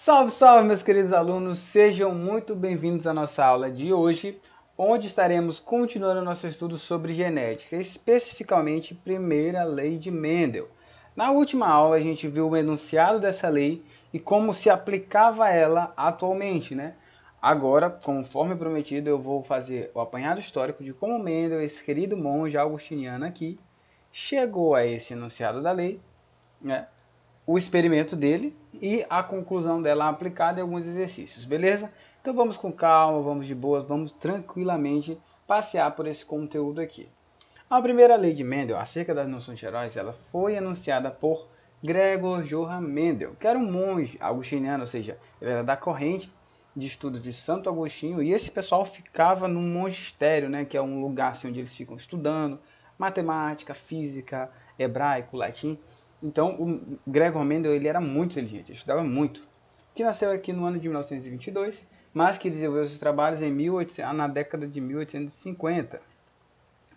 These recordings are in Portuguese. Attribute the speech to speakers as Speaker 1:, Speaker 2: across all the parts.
Speaker 1: Salve, salve, meus queridos alunos, sejam muito bem-vindos à nossa aula de hoje, onde estaremos continuando nosso estudo sobre genética, especificamente primeira lei de Mendel. Na última aula a gente viu o enunciado dessa lei e como se aplicava ela atualmente, né? Agora, conforme prometido, eu vou fazer o apanhado histórico de como Mendel, esse querido monge augustiniano aqui, chegou a esse enunciado da lei, né? O experimento dele e a conclusão dela aplicada em alguns exercícios, beleza? Então vamos com calma, vamos de boas, vamos tranquilamente passear por esse conteúdo aqui. A primeira lei de Mendel acerca das noções gerais, ela foi enunciada por Gregor Johann Mendel, que era um monge agostiniano, ou seja, ele era da corrente de estudos de Santo Agostinho, e esse pessoal ficava num monastério, né, que é um lugar assim, onde eles ficam estudando matemática, física, hebraico, latim. Então, o Gregor Mendel ele era muito inteligente, ele estudava muito. Que nasceu aqui no ano de 1922, mas que desenvolveu seus trabalhos na década de 1850.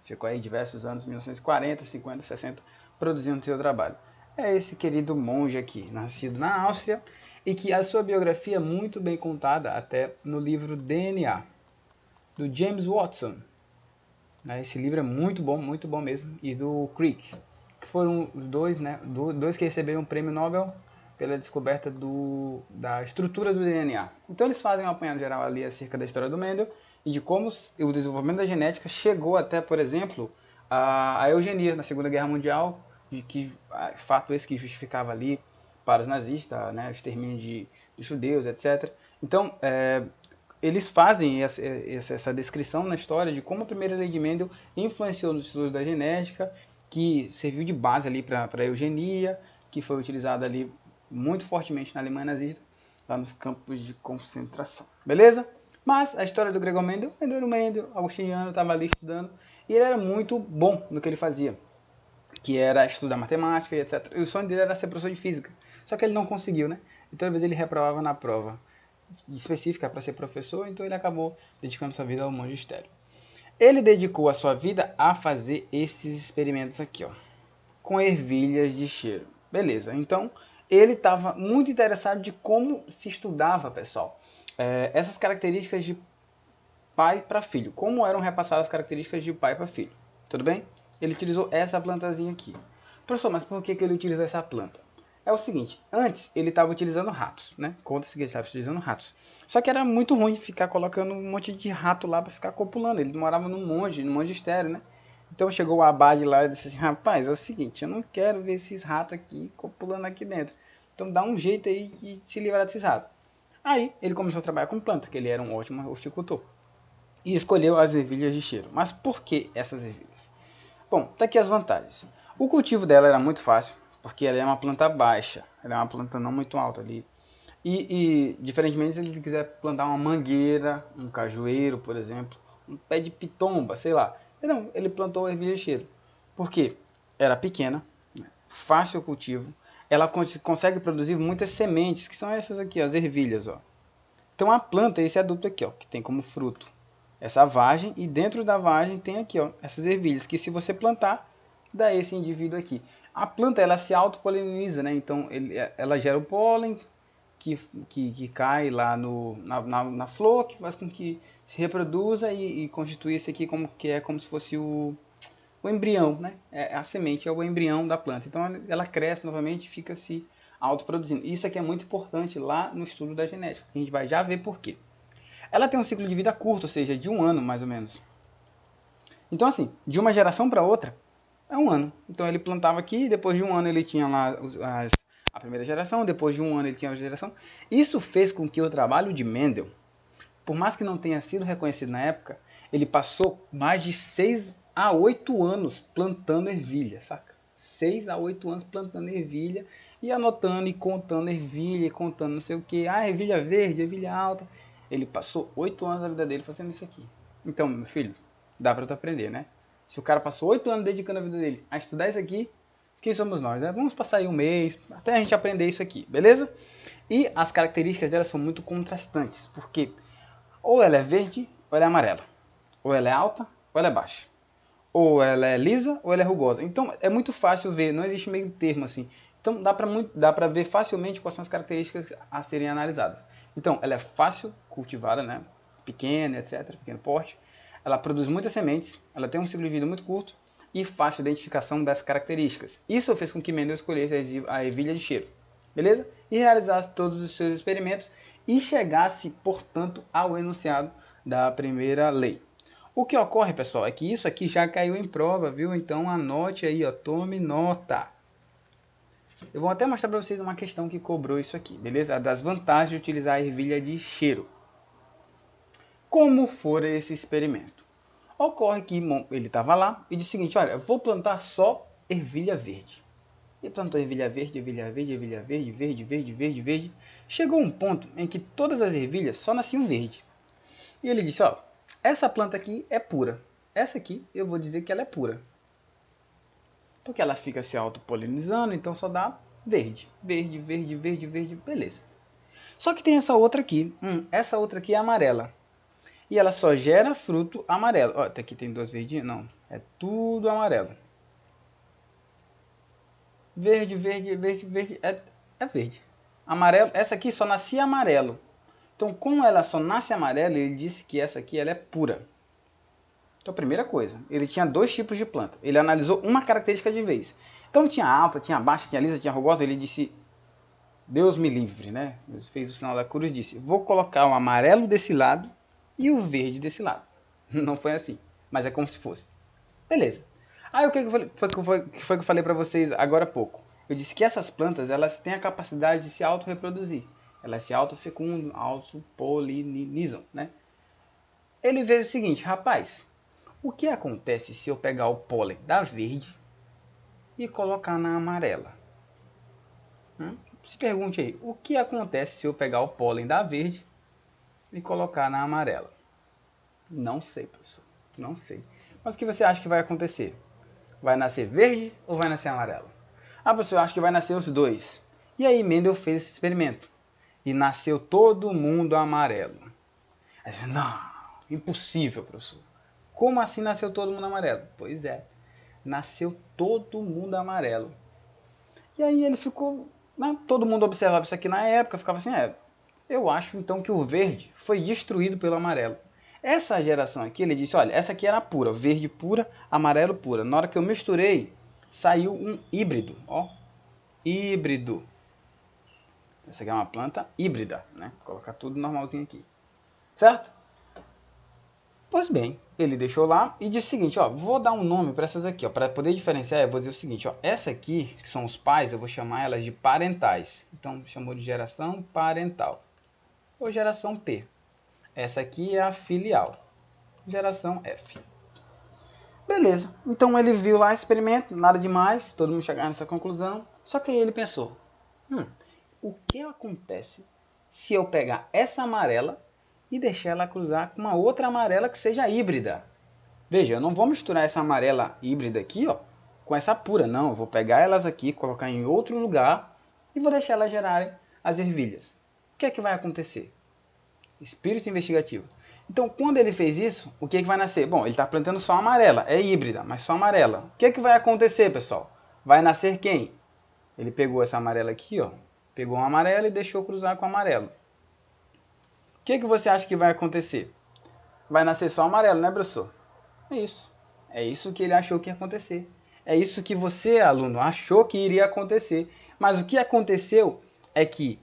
Speaker 1: Ficou aí diversos anos, 1940, 50, 60, produzindo seu trabalho. É esse querido monge aqui, nascido na Áustria, e que a sua biografia é muito bem contada até no livro DNA, do James Watson. Esse livro é muito bom mesmo, e do Crick, que foram os dois, né, dois que receberam o prêmio Nobel pela descoberta da estrutura do DNA. Então eles fazem um apanhado geral ali acerca da história do Mendel e de como o desenvolvimento da genética chegou até, por exemplo, a eugenia na Segunda Guerra Mundial, fato esse que justificava ali para os nazistas, né, o extermínio de judeus, etc. Então, eles fazem essa descrição na história de como a primeira lei de Mendel influenciou nos estudos da genética, que serviu de base ali para a eugenia, que foi utilizada ali muito fortemente na Alemanha nazista, lá nos campos de concentração. Beleza? Mas a história do Gregor Mendel, Mendel, agostiniano, estava ali estudando, e ele era muito bom no que ele fazia, que era estudar matemática e etc. E o sonho dele era ser professor de física, só que ele não conseguiu, né? E toda vez ele reprovava na prova específica para ser professor, então ele acabou dedicando sua vida ao magistério. Ele dedicou a sua vida a fazer esses experimentos aqui, ó, com ervilhas de cheiro. Beleza, então ele estava muito interessado de como se estudava, pessoal, essas características de pai para filho. Como eram repassadas as características de pai para filho. Tudo bem? Ele utilizou essa plantazinha aqui. Professor, mas por que ele utilizou essa planta? É o seguinte, antes ele estava utilizando ratos, né? Conta-se que ele estava utilizando ratos. Só que era muito ruim ficar colocando um monte de rato lá para ficar copulando. Ele morava num monastério, né? Então chegou o abade lá e disse assim, rapaz, é o seguinte, eu não quero ver esses ratos aqui copulando aqui dentro. Então dá um jeito aí de se livrar desses ratos. Aí ele começou a trabalhar com planta, que ele era um ótimo horticultor. E escolheu as ervilhas de cheiro. Mas por que essas ervilhas? Bom, tá aqui as vantagens. O cultivo dela era muito fácil, porque ela é uma planta baixa, ela é uma planta não muito alta ali. Diferentemente se ele quiser plantar uma mangueira, um cajueiro, por exemplo, um pé de pitomba, sei lá. Não, ele plantou ervilha de cheiro. Por quê? Era pequena, fácil o cultivo, ela consegue produzir muitas sementes, que são essas aqui, as ervilhas, ó. Então a planta é esse adulto aqui, ó, que tem como fruto essa vagem, e dentro da vagem tem aqui, ó, essas ervilhas, que se você plantar, dá esse indivíduo aqui. A planta ela se autopoliniza, né? Então ela gera o pólen que cai lá na flor, que faz com que se reproduza e constitui esse aqui como se fosse o embrião, né? A semente é o embrião da planta. Então ela cresce novamente e fica se autoproduzindo. Isso aqui é muito importante lá no estudo da genética, que a gente vai já ver por quê. Ela tem um ciclo de vida curto, ou seja, de 1 ano mais ou menos. Então assim, de uma geração para outra, é 1 ano. Então ele plantava aqui, depois de 1 ano ele tinha lá a primeira geração, depois de 1 ano ele tinha a geração. Isso fez com que o trabalho de Mendel, por mais que não tenha sido reconhecido na época, ele passou mais de 6 a 8 anos plantando ervilha, saca? 6 a 8 anos plantando ervilha e anotando e contando ervilha e contando não sei o que. Ah, ervilha verde, ervilha alta. Ele passou 8 anos da vida dele fazendo isso aqui. Então, meu filho, dá pra tu aprender, né? Se o cara passou 8 anos dedicando a vida dele a estudar isso aqui, quem somos nós, né? Vamos passar aí 1 mês até a gente aprender isso aqui, beleza? E as características dela são muito contrastantes, porque ou ela é verde ou ela é amarela. Ou ela é alta ou ela é baixa. Ou ela é lisa ou ela é rugosa. Então é muito fácil ver, não existe meio termo assim. Então dá para ver facilmente quais são as características a serem analisadas. Então, ela é fácil cultivada, né? Pequena, etc., pequeno porte. Ela produz muitas sementes, ela tem um ciclo de vida muito curto e fácil identificação das características. Isso fez com que Mendel escolhesse a ervilha de cheiro, beleza? E realizasse todos os seus experimentos e chegasse, portanto, ao enunciado da primeira lei. O que ocorre, pessoal, é que isso aqui já caiu em prova, viu? Então anote aí, ó, tome nota. Eu vou até mostrar para vocês uma questão que cobrou isso aqui, beleza? Das vantagens de utilizar a ervilha de cheiro. Como for esse experimento? Ocorre que ele estava lá e disse o seguinte, olha, eu vou plantar só ervilha verde. E plantou ervilha verde, ervilha verde, ervilha verde, verde, verde, verde, verde. Chegou um ponto em que todas as ervilhas só nasciam verde. E ele disse, ó, essa planta aqui é pura. Essa aqui eu vou dizer que ela é pura. Porque ela fica se autopolinizando, então só dá verde. Verde, verde, verde, verde, beleza. Só que tem essa outra aqui. Essa outra aqui é amarela. E ela só gera fruto amarelo. Ó, até aqui tem duas verdinhas? Não, é tudo amarelo. Verde, verde, verde, verde, é verde. Amarelo, essa aqui só nascia amarelo. Então, como ela só nasce amarelo, ele disse que essa aqui ela é pura. Então, primeira coisa, ele tinha dois tipos de planta. Ele analisou uma característica de vez. Então, tinha alta, tinha baixa, tinha lisa, tinha rugosa. Ele disse, Deus me livre, né? Ele fez o sinal da cruz e disse, vou colocar o amarelo desse lado e o verde desse lado. Não foi assim, mas é como se fosse. Beleza. Aí o que foi que eu falei para vocês agora há pouco? Eu disse que essas plantas elas têm a capacidade de se autorreproduzir. Elas se autofecundam, autopolinizam, né? Ele veio o seguinte, rapaz, o que acontece se eu pegar o pólen da verde e colocar na amarela? Se pergunte aí, o que acontece se eu pegar o pólen da verde e colocar na amarela? Não sei, professor, não sei. Mas o que você acha que vai acontecer? Vai nascer verde ou vai nascer amarelo? Ah, professor, eu acho que vai nascer os dois. E aí Mendel fez esse experimento. E nasceu todo mundo amarelo. Aí você, não, impossível, professor. Como assim nasceu todo mundo amarelo? Pois é, nasceu todo mundo amarelo. E aí ele ficou, né, todo mundo observava isso aqui na época, ficava assim, eu acho então que o verde foi destruído pelo amarelo. Essa geração aqui, ele disse, olha, essa aqui era pura, verde pura, amarelo pura. Na hora que eu misturei, saiu um híbrido, ó, híbrido. Essa aqui é uma planta híbrida, né? Vou colocar tudo normalzinho aqui, certo? Pois bem, ele deixou lá e disse o seguinte, ó, vou dar um nome para essas aqui, ó, para poder diferenciar, eu vou dizer o seguinte, ó, essa aqui, que são os pais, eu vou chamar elas de parentais. Então, chamou de geração parental, ou geração P. Essa aqui é a filial, geração F. Beleza, então ele viu lá o experimento, nada demais, todo mundo chegava nessa conclusão, só que aí ele pensou, o que acontece se eu pegar essa amarela e deixar ela cruzar com uma outra amarela que seja híbrida? Veja, eu não vou misturar essa amarela híbrida aqui, ó, com essa pura, não. Eu vou pegar elas aqui, colocar em outro lugar e vou deixar elas gerarem as ervilhas. O que é que vai acontecer? Espírito investigativo. Então, quando ele fez isso, o que é que vai nascer? Bom, ele está plantando só amarela, é híbrida, mas só amarela. O que é que vai acontecer, pessoal? Vai nascer quem? Ele pegou essa amarela aqui, ó, pegou uma amarela e deixou cruzar com o amarelo. O que é que você acha que vai acontecer? Vai nascer só amarelo, né, professor? É isso. É isso que ele achou que ia acontecer. É isso que você, aluno, achou que iria acontecer. Mas o que aconteceu é que,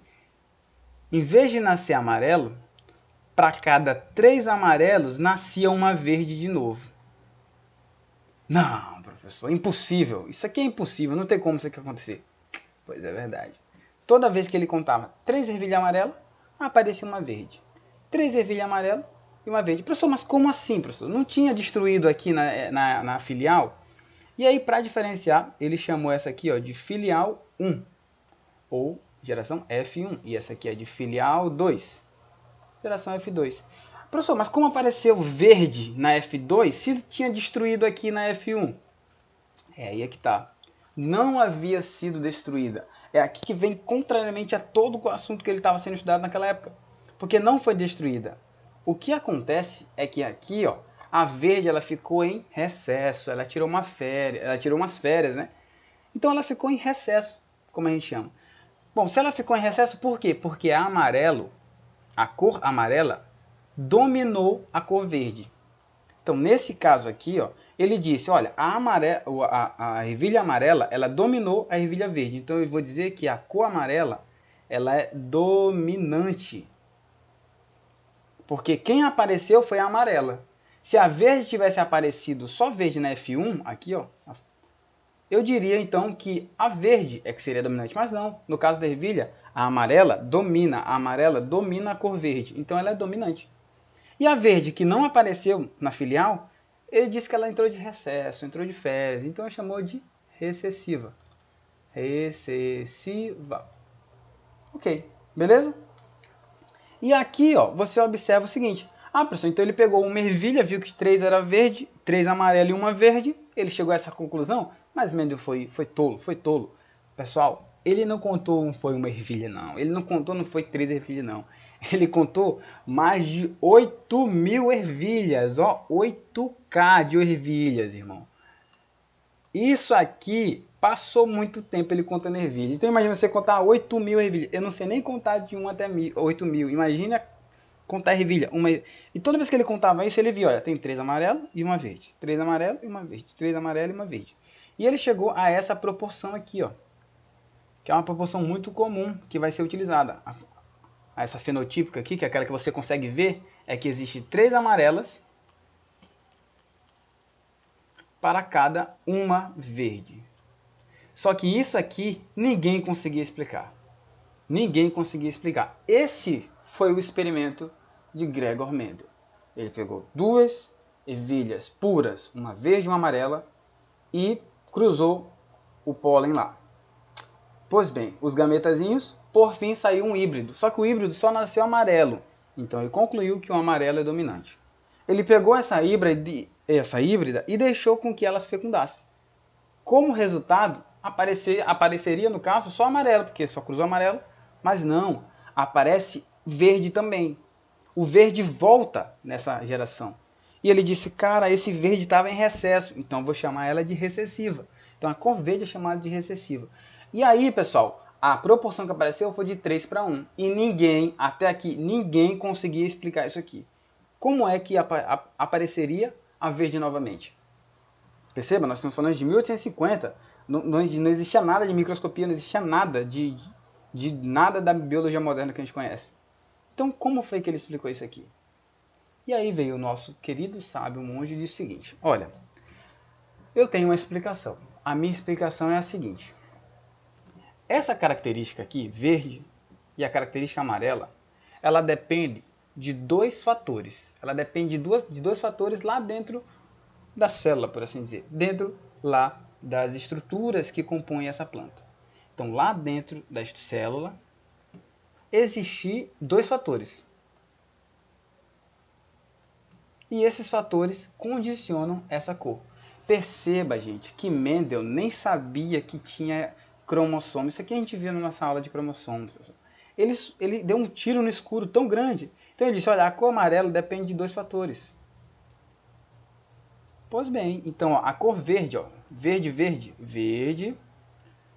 Speaker 1: em vez de nascer amarelo, para cada 3 amarelos, nascia uma verde de novo. Não, professor, impossível. Isso aqui é impossível, não tem como isso aqui acontecer. Pois é verdade. Toda vez que ele contava 3 ervilhas amarelas, aparecia uma verde. 3 ervilhas amarelas e uma verde. Professor, mas como assim, professor? Não tinha destruído aqui na filial? E aí, para diferenciar, ele chamou essa aqui, ó, de filial 1, ou geração F1. E essa aqui é de filial 2, geração F2. Professor, mas como apareceu verde na F2 se tinha destruído aqui na F1? Aí é que tá. Não havia sido destruída. É aqui que vem contrariamente a todo o assunto que ele estava sendo estudado naquela época. Porque não foi destruída. O que acontece é que aqui, ó, a verde ela ficou em recesso. Ela tirou umas férias, né? Então ela ficou em recesso. como a gente chama. Bom, se ela ficou em recesso, por quê? Porque a cor amarela, dominou a cor verde. Então, nesse caso aqui, ó, ele disse, olha, a ervilha amarela, ela dominou a ervilha verde. Então, eu vou dizer que a cor amarela, ela é dominante. Porque quem apareceu foi a amarela. Se a verde tivesse aparecido só verde na F1, aqui, ó, eu diria então que a verde é que seria dominante. Mas não, no caso da ervilha, a amarela domina a cor verde. Então, ela é dominante. E a verde, que não apareceu na filial, ele disse que ela entrou de recesso, entrou de férias, então chamou de recessiva. Recessiva. Ok, beleza? E aqui, ó, você observa o seguinte. Ah, professor, então ele pegou uma ervilha, viu que 3 era verde, 3 amarela e uma verde, ele chegou a essa conclusão, mas Mendel foi tolo. Pessoal, ele não contou, não foi uma ervilha, não. Ele não contou, não foi 3 ervilhas, não. Ele contou mais de 8.000 ervilhas, ó, 8K de ervilhas, irmão. Isso aqui passou muito tempo ele contando ervilha. Então imagina você contar 8.000 ervilhas. Eu não sei nem contar de 1 até 8.000. Imagina contar ervilha. E toda vez que ele contava isso, ele via, olha, tem 3 amarelos e uma verde. 3 amarelos e uma verde. 3 amarelos e uma verde. E ele chegou a essa proporção aqui, ó. Que é uma proporção muito comum que vai ser utilizada. Essa fenotípica aqui, que é aquela que você consegue ver, é que existe 3 amarelas para cada uma verde. Só que isso aqui ninguém conseguia explicar. Ninguém conseguia explicar. Esse foi o experimento de Gregor Mendel. Ele pegou 2 ervilhas puras, uma verde e uma amarela, e cruzou o pólen lá. Pois bem, os gametazinhos, por fim saiu um híbrido. Só que o híbrido só nasceu amarelo. Então ele concluiu que o amarelo é dominante. Ele pegou essa híbrida e deixou com que ela se fecundasse. Como resultado, apareceria no caso só amarelo, porque só cruzou amarelo, mas não, aparece verde também. O verde volta nessa geração. E ele disse, cara, esse verde estava em recesso, então vou chamar ela de recessiva. Então a cor verde é chamada de recessiva. E aí, pessoal, a proporção que apareceu foi de 3 para 1. E ninguém, até aqui, ninguém conseguia explicar isso aqui. Como é que apareceria a verde novamente? Perceba, nós estamos falando de 1850, não existia nada de microscopia, não existia nada de nada da biologia moderna que a gente conhece. Então, como foi que ele explicou isso aqui? E aí veio o nosso querido sábio monge e disse o seguinte, olha, eu tenho uma explicação. A minha explicação é a seguinte. Essa característica aqui, verde, e a característica amarela, ela depende de 2 fatores. Ela depende de dois fatores lá dentro da célula, por assim dizer. Dentro lá das estruturas que compõem essa planta. Então, lá dentro da célula, existem 2 fatores. E esses fatores condicionam essa cor. Perceba, gente, que Mendel nem sabia que tinha cromossomo. Isso aqui a gente viu na nossa aula de cromossomos. Ele deu um tiro no escuro tão grande. Então ele disse, olha, a cor amarela depende de 2 fatores. Pois bem, então ó, a cor verde, ó, verde.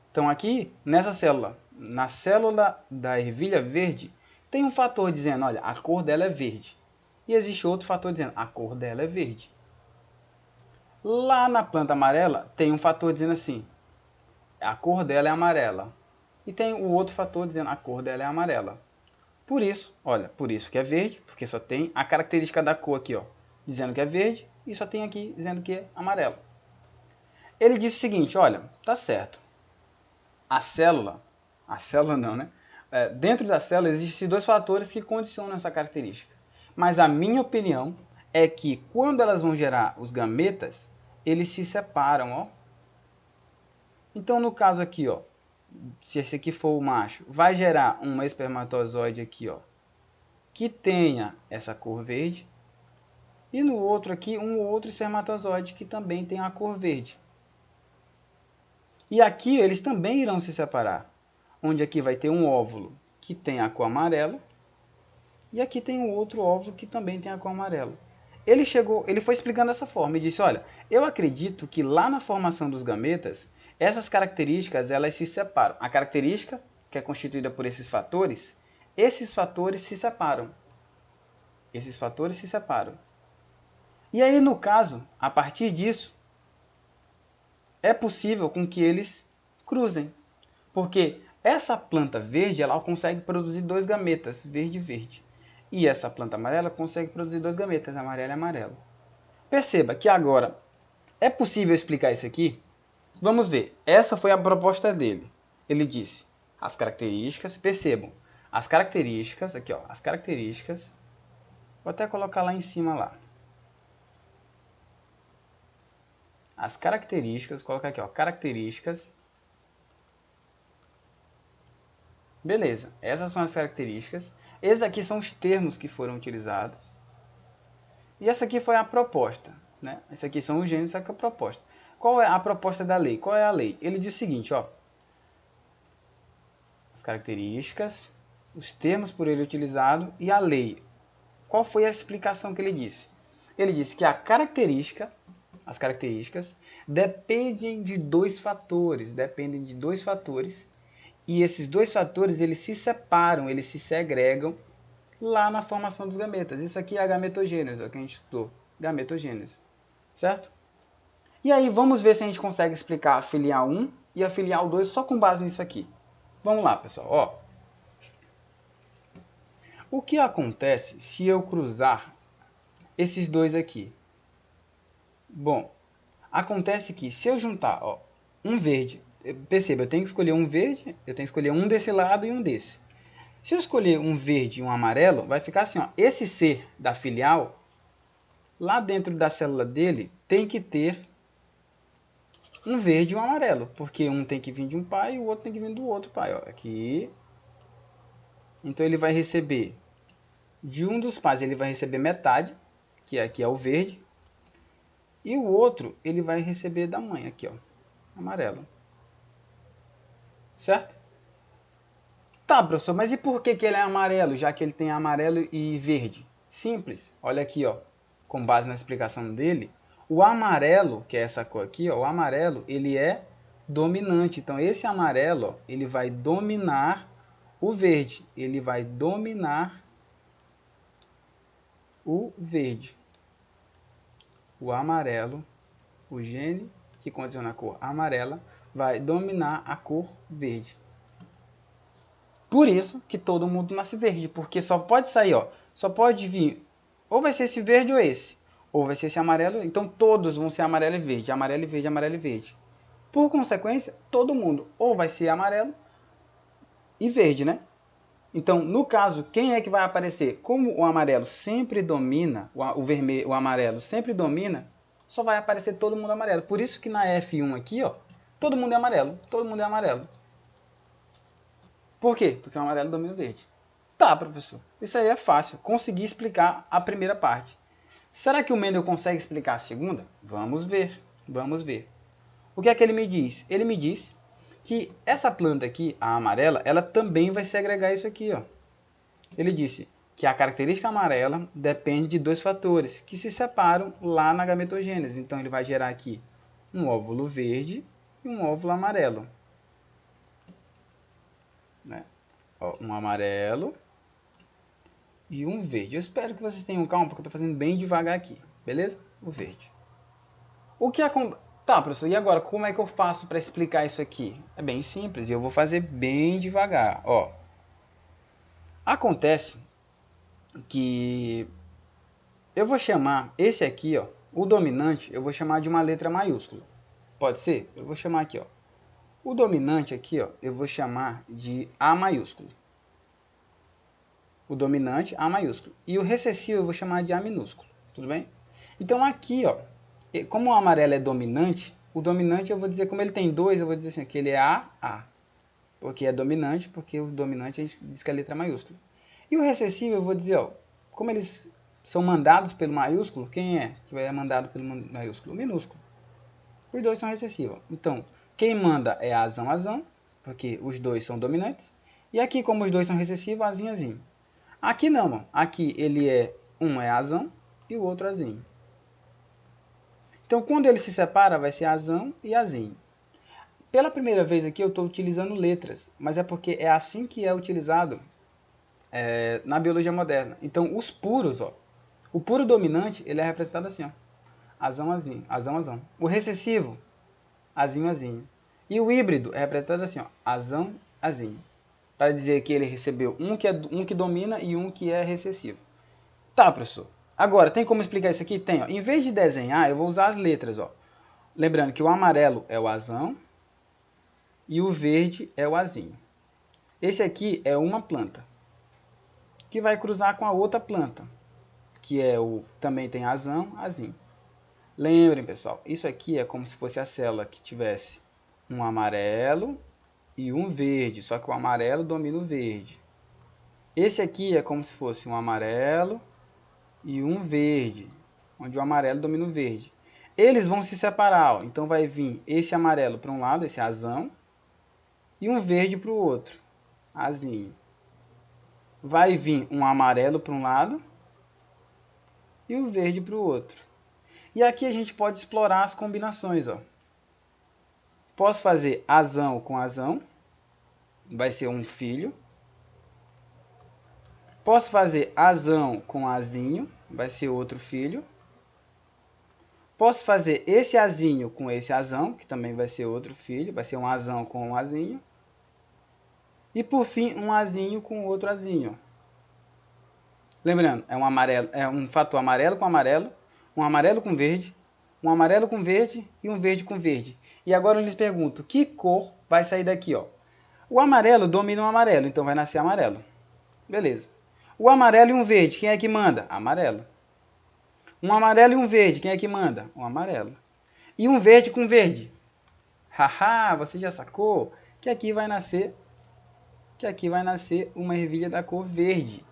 Speaker 1: Então aqui, nessa célula, na célula da ervilha verde, tem um fator dizendo, olha, a cor dela é verde. E existe outro fator dizendo, a cor dela é verde. Lá na planta amarela, tem um fator dizendo assim, a cor dela é amarela. E tem o outro fator dizendo, a cor dela é amarela. Por isso, olha, por isso que é verde, porque só tem a característica da cor aqui, ó, dizendo que é verde, e só tem aqui dizendo que é amarelo. Ele disse o seguinte, olha, tá certo. A célula não, né? Dentro da célula existem 2 fatores que condicionam essa característica. Mas a minha opinião é que quando elas vão gerar os gametas, eles se separam, ó. Então no caso aqui, ó, se esse aqui for o macho, vai gerar um espermatozoide aqui, ó, que tenha essa cor verde. E no outro aqui, um outro espermatozoide que também tem a cor verde. E aqui eles também irão se separar. Onde aqui vai ter um óvulo que tem a cor amarela. E aqui tem um outro óvulo que também tem a cor amarela. Ele foi explicando dessa forma e disse, olha, eu acredito que lá na formação dos gametas essas características elas se separam. A característica, que é constituída por esses fatores se separam. Esses fatores se separam. E aí, no caso, a partir disso, é possível com que eles cruzem. Porque essa planta verde, ela consegue produzir 2 gametas, verde e verde. E essa planta amarela consegue produzir 2 gametas, amarelo e amarelo. Perceba que agora, é possível explicar isso aqui? Vamos ver. Essa foi a proposta dele. Ele disse, as características, percebam, as características, aqui ó, as características, vou até colocar lá em cima lá. As características, colocar aqui ó, características. Beleza, essas são as características. Esses aqui são os termos que foram utilizados. E essa aqui foi a proposta, né? Esses aqui são os gêneros, essa aqui é a proposta. Qual é a proposta da lei? Qual é a lei? Ele diz o seguinte, ó. As características, os termos por ele utilizado e a lei. Qual foi a explicação que ele disse? Ele disse que a característica, as características, dependem de 2 fatores, e esses 2 fatores eles se separam, eles se segregam lá na formação dos gametas. Isso aqui é a gametogênese, é o que a gente estudou, gametogênese, certo? E aí vamos ver se a gente consegue explicar a filial 1 e a filial 2 só com base nisso aqui. Vamos lá, pessoal, ó. O que acontece se eu cruzar esses dois aqui? Bom, acontece que se eu juntar ó, um verde, perceba, eu tenho que escolher um verde, eu tenho que escolher um desse lado e um desse. Se eu escolher um verde e um amarelo, vai ficar assim, ó, esse ser da filial, lá dentro da célula dele, tem que ter um verde e um amarelo, porque um tem que vir de um pai e o outro tem que vir do outro pai. Ó, aqui. Então ele vai receber, de um dos pais ele vai receber metade, que aqui é o verde, e o outro ele vai receber da mãe, aqui ó, amarelo. Certo? Tá, professor, mas e por que ele é amarelo, já que ele tem amarelo e verde? Simples, olha aqui, ó, com base na explicação dele, o amarelo, que é essa cor aqui, ó, o amarelo, ele é dominante. Então, esse amarelo, ó, ele vai dominar o verde. Ele vai dominar o verde. O amarelo, o gene que condiciona a cor amarela, vai dominar a cor verde. Por isso que todo mundo nasce verde, porque só pode sair, ó, só pode vir, ou vai ser esse verde ou esse, ou vai ser esse amarelo, então todos vão ser amarelo e verde, amarelo e verde, amarelo e verde. Por consequência, todo mundo ou vai ser amarelo e verde, né? Então, no caso, quem é que vai aparecer? Como o amarelo sempre domina, o vermelho, o amarelo sempre domina, só vai aparecer todo mundo amarelo. Por isso que na F1 aqui, ó, todo mundo é amarelo, todo mundo é amarelo. Por quê? Porque o amarelo domina o verde. Tá, professor. Isso aí é fácil. Consegui explicar a primeira parte. Será que o Mendel consegue explicar a segunda? Vamos ver. Vamos ver. O que é que ele me diz? Ele me diz que essa planta aqui, a amarela, ela também vai segregar isso aqui, ó. Ele disse que a característica amarela depende de 2 fatores que se separam lá na gametogênese. Então, ele vai gerar aqui um óvulo verde e um óvulo amarelo. Né? Ó, um amarelo e um verde. Eu espero que vocês tenham calma, porque eu estou fazendo bem devagar aqui, beleza? O verde. O que acontece? Tá, professor, e agora, como é que eu faço para explicar isso aqui? É bem simples, e eu vou fazer bem devagar. Ó, acontece que eu vou chamar esse aqui, ó, o dominante, eu vou chamar de uma letra maiúscula. Pode ser? Eu vou chamar aqui, ó. O dominante aqui, ó, eu vou chamar de A maiúsculo. O dominante, A maiúsculo. E o recessivo eu vou chamar de A minúsculo. Tudo bem? Então aqui, ó, como o amarelo é dominante, o dominante eu vou dizer, como ele tem 2, eu vou dizer assim, que ele é A. Porque é dominante, porque o dominante a gente diz que é a letra maiúscula. E o recessivo eu vou dizer, ó, como eles são mandados pelo maiúsculo, quem é que vai mandado pelo maiúsculo? O minúsculo. Os dois são recessivos. Então, quem manda é azão, azão, porque os dois são dominantes. E aqui, como os dois são recessivos, azinho, azinho. Aqui não, ó. Aqui ele é, um é azão e o outro azinho. Então, quando ele se separa, vai ser azão e azinho. pela primeira vez aqui eu estou utilizando letras, mas é porque é assim que é utilizado na biologia moderna. Então, os puros, ó, o puro dominante, ele é representado assim, ó, azão, azinho, azão, azão. O recessivo, azinho, azinho. E o híbrido é representado assim, ó, azão, azinho. Para dizer que ele recebeu um que domina e um que é recessivo. Tá, professor. Agora, tem como explicar isso aqui? Tem, ó. Em vez de desenhar, eu vou usar as letras, ó. Lembrando que o amarelo é o azão e o verde é o azinho. Esse aqui é uma planta que vai cruzar com a outra planta, que é também tem azão, azinho. Lembrem, pessoal, isso aqui é como se fosse a célula que tivesse um amarelo e um verde, só que o amarelo domina o verde. Esse aqui é como se fosse um amarelo e um verde, onde o amarelo domina o verde. Eles vão se separar, ó. Então vai vir esse amarelo para um lado, esse azão, e um verde para o outro, azinho. Vai vir um amarelo para um lado e o verde para o outro. E aqui a gente pode explorar as combinações, ó. Posso fazer azão com azão, vai ser um filho. Posso fazer azão com azinho, vai ser outro filho. Posso fazer esse azinho com esse azão, que também vai ser outro filho, vai ser um azão com um azinho. E por fim, um azinho com outro azinho. Lembrando, é um fator amarelo com amarelo, um amarelo com verde, um amarelo com verde e um verde com verde. E agora eu lhes pergunto, que cor vai sair daqui, ó? O amarelo domina o amarelo, então vai nascer amarelo. Beleza. O amarelo e um verde, quem é que manda? Amarelo. Um amarelo e um verde, quem é que manda? O amarelo. E um verde com verde. Haha, você já sacou que aqui vai nascer uma ervilha da cor verde.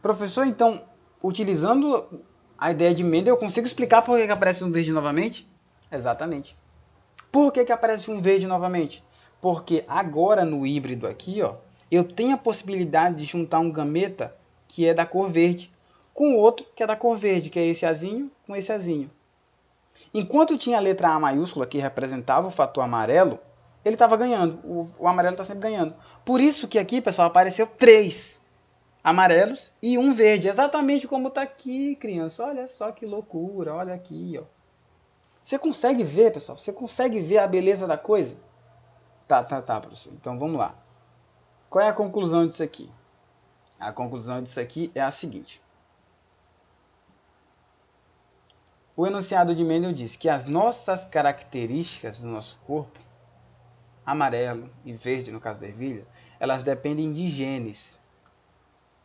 Speaker 1: Professor, então, utilizando a ideia de Mendel, eu consigo explicar por que aparece um verde novamente? Exatamente. Por que aparece um verde novamente? Porque agora no híbrido aqui, ó, eu tenho a possibilidade de juntar um gameta que é da cor verde com outro que é da cor verde, que é esse azinho com esse azinho. Enquanto tinha a letra A maiúscula, que representava o fator amarelo, ele estava ganhando. O amarelo está sempre ganhando. Por isso que aqui, pessoal, apareceu 3 amarelos e um verde. Exatamente como está aqui, criança. Olha só que loucura. Olha aqui, ó. Você consegue ver, pessoal? Você consegue ver a beleza da coisa? Tá, professor. Então vamos lá. Qual é a conclusão disso aqui? A conclusão disso aqui é a seguinte. O enunciado de Mendel diz que as nossas características do nosso corpo, amarelo e verde no caso da ervilha, elas dependem de genes.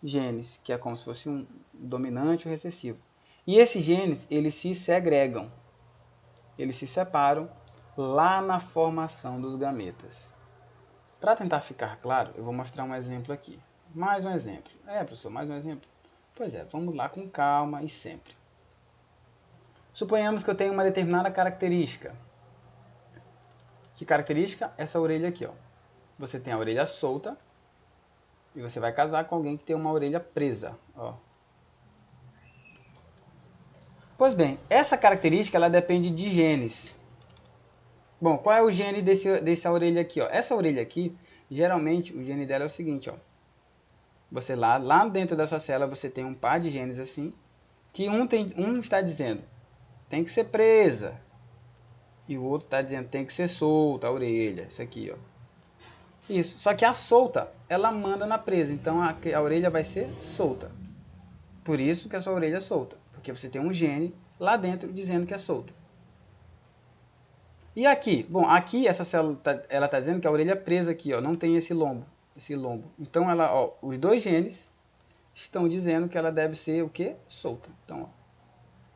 Speaker 1: Genes, que é como se fosse um dominante ou recessivo. E esses genes, eles se segregam. Eles se separam lá na formação dos gametas. Para tentar ficar claro, eu vou mostrar um exemplo aqui. Mais um exemplo. Professor, mais um exemplo? Pois é, vamos lá com calma e sempre. Suponhamos que eu tenho uma determinada característica. Que característica? Essa orelha aqui, ó. Você tem a orelha solta e você vai casar com alguém que tem uma orelha presa, ó. Pois bem, essa característica ela depende de genes. Bom, qual é o gene dessa orelha aqui, ó? Essa orelha aqui, geralmente o gene dela é o seguinte, ó. Você lá dentro da sua célula você tem um par de genes assim, que um está dizendo tem que ser presa e o outro está dizendo tem que ser solta a orelha, isso aqui, ó. Isso. Só que a solta ela manda na presa, então a orelha vai ser solta. Por isso que a sua orelha é solta, porque você tem um gene lá dentro dizendo que é solta. E aqui, bom, aqui essa célula ela está dizendo que a orelha é presa aqui, ó, não tem esse lombo. Então ela, ó, os dois genes estão dizendo que ela deve ser o quê? Solta. Então, ó,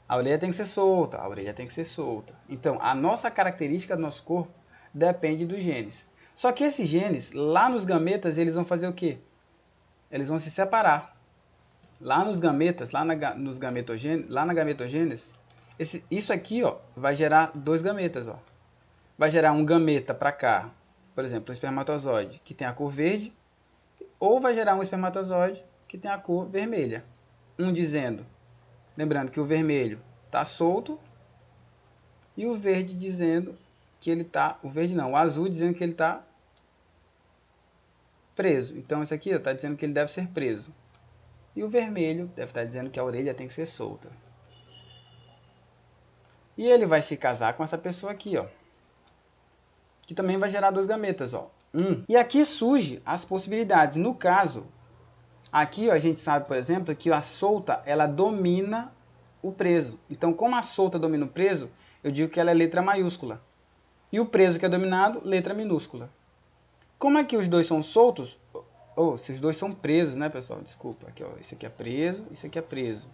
Speaker 1: a orelha tem que ser solta, a orelha tem que ser solta. Então, a nossa característica do nosso corpo depende dos genes. Só que esses genes, lá nos gametas, eles vão fazer o quê? Eles vão se separar. Lá nos gametas, lá na gametogênese, isso aqui, ó, vai gerar 2 gametas, ó. Vai gerar um gameta para cá, por exemplo, um espermatozoide que tem a cor verde, ou vai gerar um espermatozoide que tem a cor vermelha. Um dizendo, lembrando que o vermelho está solto, e o verde dizendo que ele está... O verde não, o azul dizendo que ele está preso. Então, esse aqui está dizendo que ele deve ser preso. E o vermelho deve estar dizendo que a orelha tem que ser solta. E ele vai se casar com essa pessoa aqui, ó, que também vai gerar 2 gametas, ó. E aqui surge as possibilidades. No caso, aqui ó, a gente sabe, por exemplo, que a solta ela domina o preso. Então, como a solta domina o preso, eu digo que ela é letra maiúscula. E o preso que é dominado, letra minúscula. Como é que os dois são soltos? Ou, esses dois são presos, né, pessoal? Desculpa. Aqui, ó, esse aqui é preso, esse aqui é preso.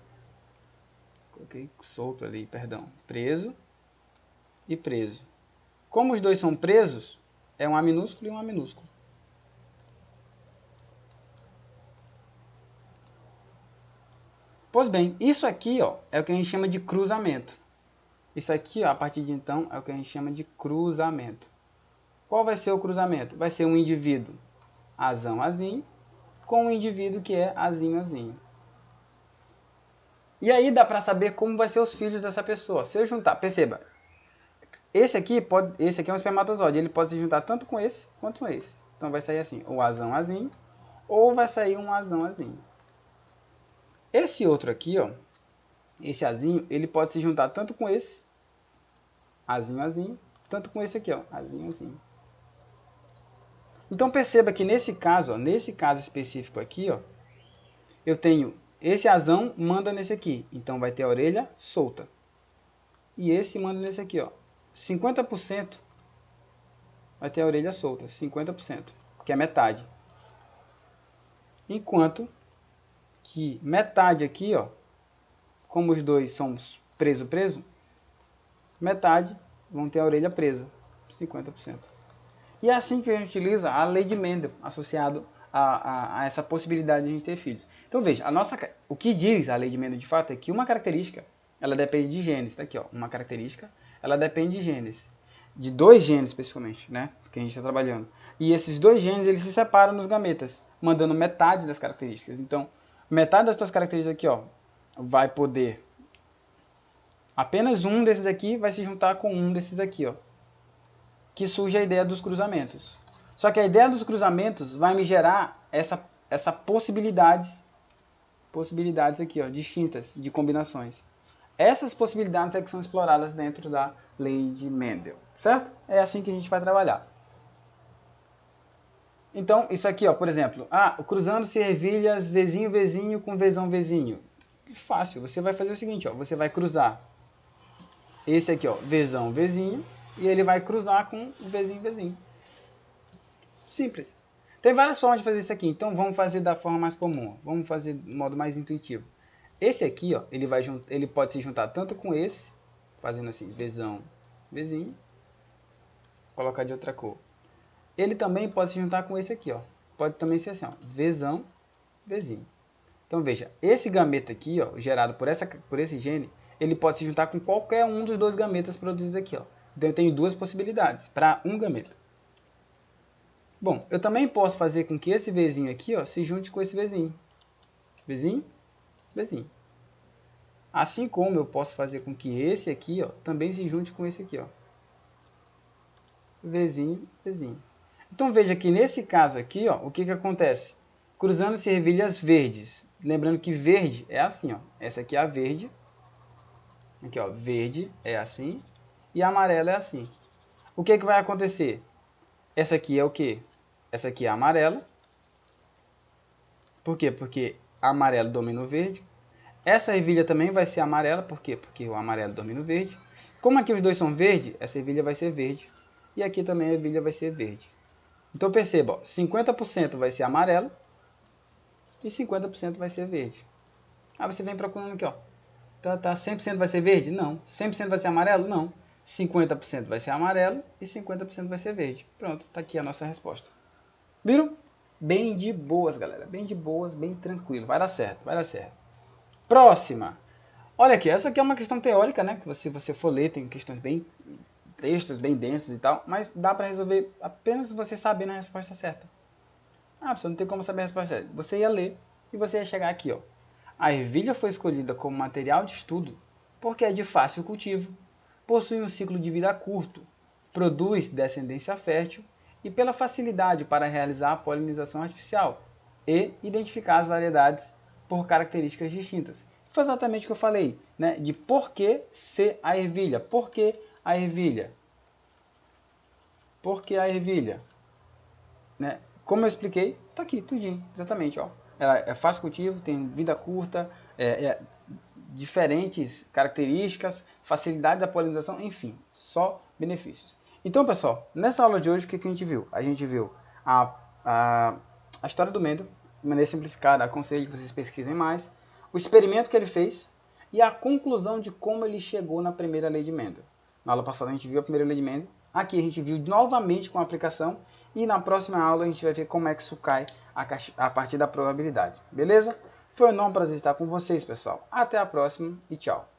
Speaker 1: Coloquei solto ali, perdão. Preso e preso. Como os dois são presos, é um A minúsculo e um A minúsculo. Pois bem, isso aqui ó, é o que a gente chama de cruzamento. Isso aqui, ó, a partir de então, é o que a gente chama de cruzamento. Qual vai ser o cruzamento? Vai ser um indivíduo azão, azinho, com um indivíduo que é azinho, azinho. E aí dá para saber como vai ser os filhos dessa pessoa. Se eu juntar, perceba, esse aqui é um espermatozoide, ele pode se juntar tanto com esse quanto com esse. Então vai sair assim, o azão, azinho, ou vai sair um azão, azinho. Esse outro aqui, ó, esse azinho, ele pode se juntar tanto com esse, azinho, azinho, tanto com esse aqui, ó, azinho, azinho. Então perceba que nesse caso, ó, nesse caso específico aqui, ó, eu tenho esse azão manda nesse aqui, então vai ter a orelha solta. E esse manda nesse aqui, ó, 50% vai ter a orelha solta, 50%, que é metade. Enquanto que metade aqui, ó, como os dois são preso, metade vão ter a orelha presa, 50%. E é assim que a gente utiliza a lei de Mendel, associado a essa possibilidade de a gente ter filhos. Então veja, o que diz a lei de Mendel de fato é que uma característica, ela depende de genes. Tá aqui, ó, uma característica, ela depende de genes. De 2 genes especificamente, né, que a gente está trabalhando. E esses 2 genes, eles se separam nos gametas, mandando metade das características. Então, metade das suas características aqui, ó, vai poder... Apenas um desses aqui vai se juntar com um desses aqui, ó, que surge a ideia dos cruzamentos. Só que a ideia dos cruzamentos vai me gerar essa possibilidades aqui, ó, distintas de combinações. Essas possibilidades é que são exploradas dentro da lei de Mendel, certo? É assim que a gente vai trabalhar. Então, isso aqui, ó, por exemplo, cruzando-se ervilhas vezinho, vezinho com vezão, vezinho. Fácil, você vai fazer o seguinte, ó, você vai cruzar esse aqui, ó, vezão, vezinho, e ele vai cruzar com vezinho, vezinho. Simples. Tem várias formas de fazer isso aqui, então vamos fazer da forma mais comum. Vamos fazer do modo mais intuitivo. Esse aqui, ó, ele pode se juntar tanto com esse, fazendo assim, vezão, vezinho, colocar de outra cor. Ele também pode se juntar com esse aqui, ó. Pode também ser assim, ó, vezão, vezinho. Então veja, esse gameta aqui, ó, gerado por esse gene, ele pode se juntar com qualquer um dos 2 gametas produzidos aqui, ó. Então eu tenho 2 possibilidades para um gameta. Bom, eu também posso fazer com que esse vezinho aqui, ó, se junte com esse vezinho. Vezinho, vezinho. Assim como eu posso fazer com que esse aqui, ó, também se junte com esse aqui, ó. Vezinho, vezinho. Então veja que nesse caso aqui, ó, o que que acontece? Cruzando-se ervilhas verdes. Lembrando que verde é assim, ó. Essa aqui é a verde. Aqui, ó, verde é assim. E amarelo é assim. O que que vai acontecer? Essa aqui é o quê? Essa aqui é a amarela. Por quê? Porque amarelo domina o verde. Essa ervilha também vai ser amarela. Por quê? Porque o amarelo domina o verde. Como aqui os dois são verde, essa ervilha vai ser verde. E aqui também a ervilha vai ser verde. Então perceba, ó, 50% vai ser amarelo e 50% vai ser verde. Aí você vem procurando aqui, ó. Tá 100% vai ser verde? Não. 100% vai ser amarelo? Não. 50% vai ser amarelo e 50% vai ser verde. Pronto, tá aqui a nossa resposta. Viram? Bem de boas, galera. Bem de boas, bem tranquilo. Vai dar certo, vai dar certo. Próxima. Olha aqui, essa aqui é uma questão teórica, né? Que se você for ler, tem questões textos bem densos e tal, mas dá para resolver apenas você sabendo a resposta certa. Você não tem como saber a resposta certa. Você ia ler e você ia chegar aqui, ó. A ervilha foi escolhida como material de estudo porque é de fácil cultivo, possui um ciclo de vida curto produz descendência fértil e pela facilidade para realizar a polinização artificial e identificar as variedades por características distintas. Foi exatamente o que eu falei, né? De por que ser a ervilha? Por que a ervilha? Por que a ervilha? Né? Como eu expliquei, tá aqui, tudinho, exatamente, ó. Ela é fácil cultivo, tem vida curta, diferentes características, facilidade da polinização, enfim, só benefícios. Então, pessoal, nessa aula de hoje, o que a gente viu? A gente viu a história do Mendel, de maneira simplificada, aconselho que vocês pesquisem mais, o experimento que ele fez e a conclusão de como ele chegou na primeira lei de Mendel. Na aula passada a gente viu a primeira lei de Mendel, aqui a gente viu novamente com a aplicação e na próxima aula a gente vai ver como é que isso cai a partir da probabilidade. Beleza? Foi um enorme prazer estar com vocês, pessoal. Até a próxima e tchau.